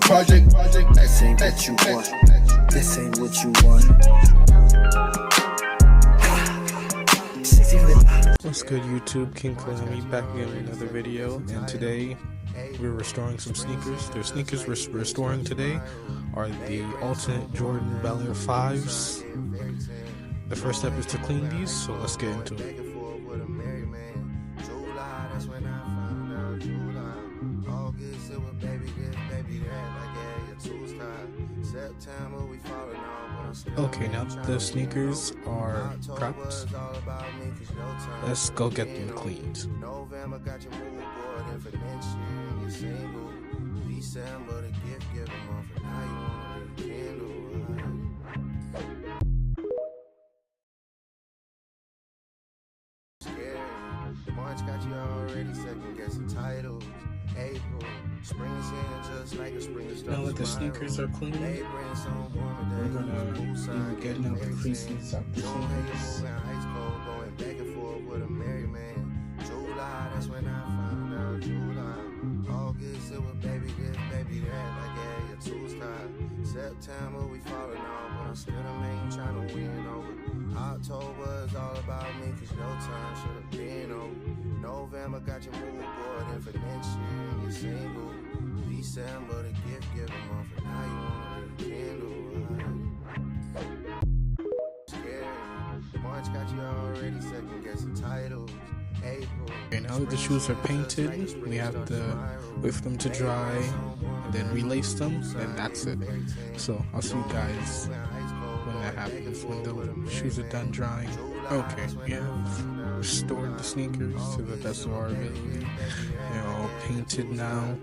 project. This ain't what you want. This ain't what you want. What's good, YouTube? King Kalami back again with another video, and today we're restoring some sneakers. The sneakers we're restoring today are the alternate Jordan Bel Air 5s. The first step is to clean these, so let's get into it. Okay, now that the sneakers are prepped, let's go get them cleaned. March got you already second guessing titles. April, spring's here just like a spring starts. Now that the sneakers are clean, we're gonna be getting out the creases out the sneakers. Ice cold going back and forth with a merry man. July, that's when I found out. July, August it was baby this, baby that. Like yeah, you're too star. September we falling off, but I'm still the main trying to win over. October is all about me, cause your time should have been over. November got your mood board, and for next year you're single. December the gift giving month, and now you want to candle. Scary. March got you already second guessing titles. April. Okay, now that the shoes are painted, we have to wait for them to dry and then relace them, and that's it. So I'll see you guys when that happens, when the shoes are done drying. Okay, we have restored the sneakers to the best of our ability. They're all painted now.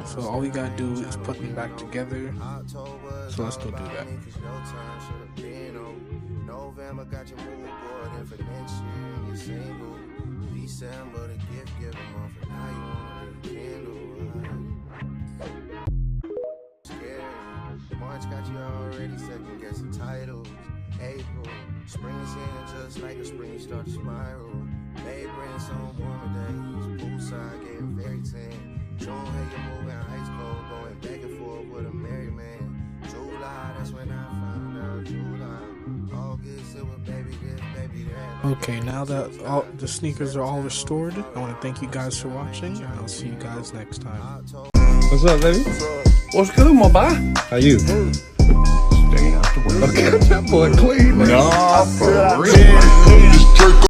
So all we gotta do is put them back together. So let's go do that. November got your mood board, and for next year you're single. December the gift giving month, and now you want to candle. March got you already second guessing titles. April, spring's here just like a spring start to spiral. May bring some warmer days, poolside getting very tan. June, hey, you're moving ice cold, going back and forth with a merry man. July, that's when I found out. July, August, it was baby this, baby that. Okay, now that all the sneakers are all restored, I want to thank you guys for watching, and I'll see you guys next time. What's up, baby? What's good, my boy? How you? Staying out the way. Okay, that boy clean, man. Nah, for real.